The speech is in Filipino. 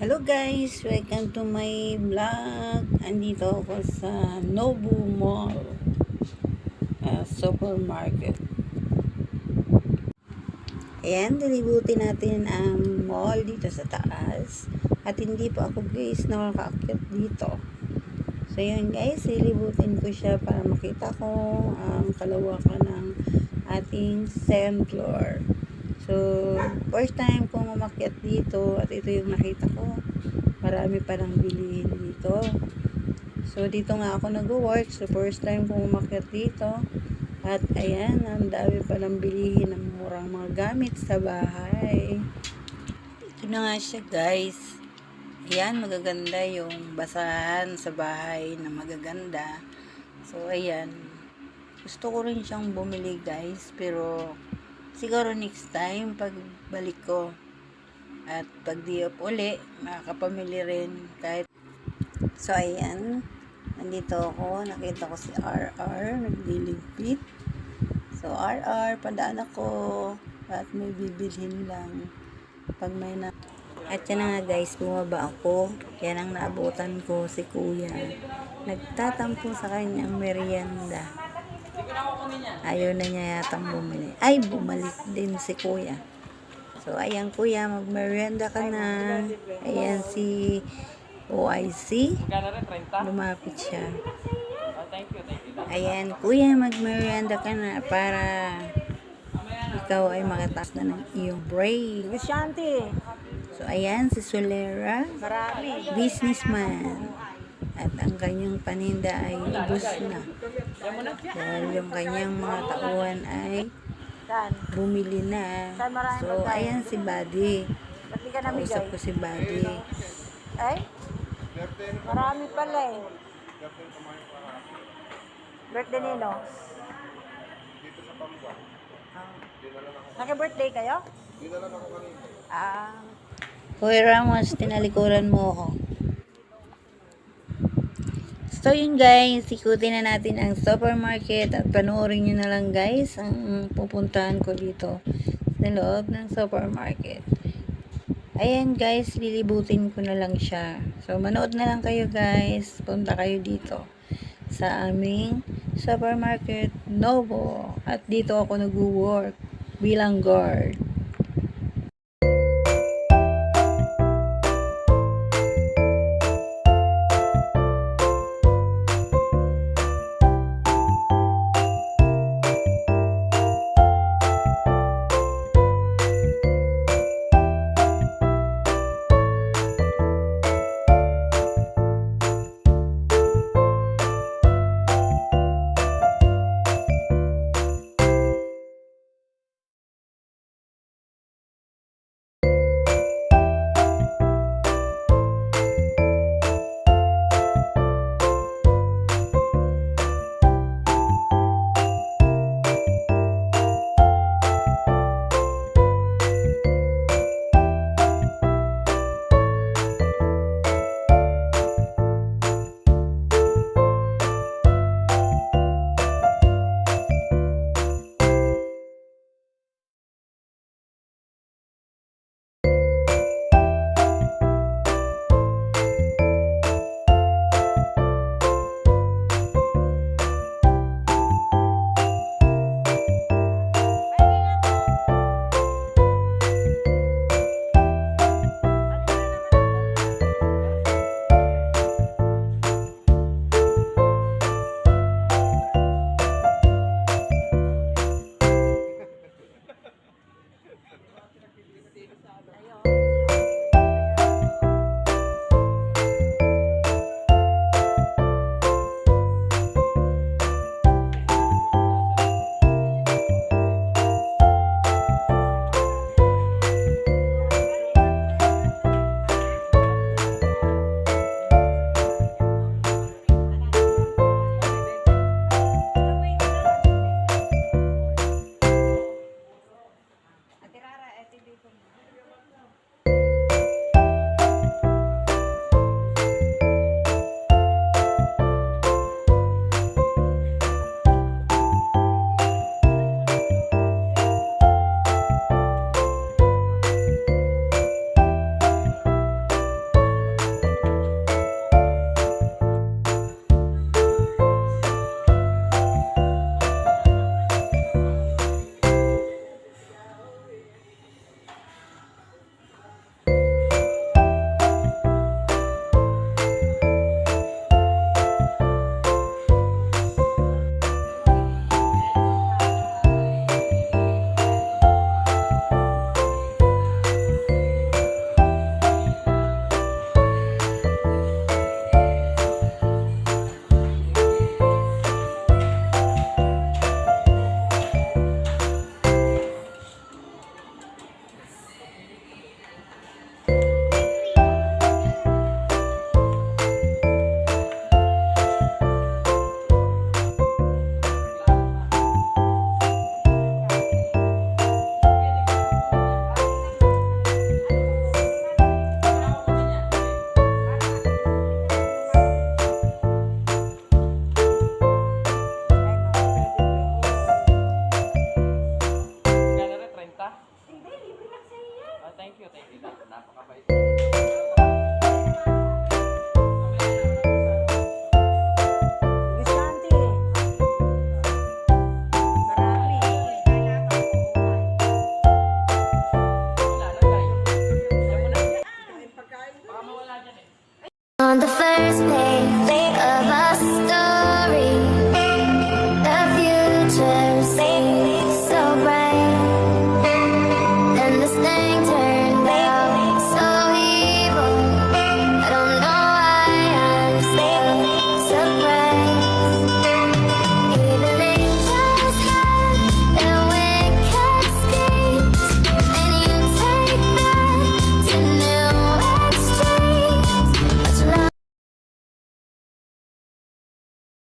Hello guys! Welcome to my vlog. Andito ako sa Nobu Mall supermarket. Ayan, dilibutin natin ang mall dito sa taas. At hindi pa ako guys nakakaakyat dito. So yun guys, dilibutin ko siya para makita ko ang kalawakan ng ating second floor. So, first time kong umakyat dito at ito yung nakita ko. Marami palang bilihin dito. So, dito nga ako nag-work. So, first time kong umakyat dito. At ayan, ang dami palang bilihin ng murang mga gamit sa bahay. Ito na nga siya guys. Ayan, magaganda yung basahan sa bahay na magaganda. So, ayan. Gusto ko rin siyang bumili guys. Pero, siguro next time pag balik ko at pag di-off uli makakapamili rin kahit. So ayan, nandito ako, nakita ko si RR nagliligpit. So RR, padaan ako at may bibilhin lang pag may na. At yan na nga guys, bumaba ako. Yan ang naabutan ko, si kuya nagtatampo sa kanyang merienda. Ayaw na niya yatang bumili. Ay, bumalik din si kuya. So, ayan kuya, magmerienda ka na. Ayan si OIC. Lumapit siya. Ayan kuya, magmerienda ka na para ikaw ay makataas na ng iyong brain. So, ayan si Solera. Businessman. At ang kanyang paninda ay ubos na. Dahil yung kanyang mga tauhan ay bumili na. So, ayan si Buddy. Kausap ko si Buddy. Ay? Marami pala eh. Birthday nino? Naka-birthday kayo? Ah. Hoy Ramos, tinalikuran mo ako. So yun guys, ikutin na natin ang supermarket at panoorin nyo na lang guys ang pupuntahan ko dito sa loob ng supermarket. Ayan guys, lilibutin ko na lang siya. So manood na lang kayo guys, punta kayo dito sa aming supermarket Nobo. At dito ako nag-work bilang guard. ka? Hindi, libre lang sa'yo yan. Oh, thank you. Napakabait. Gustante. Marami. Wala lang tayo. Diyan mo na. Baka mawala dyan eh. On the first page.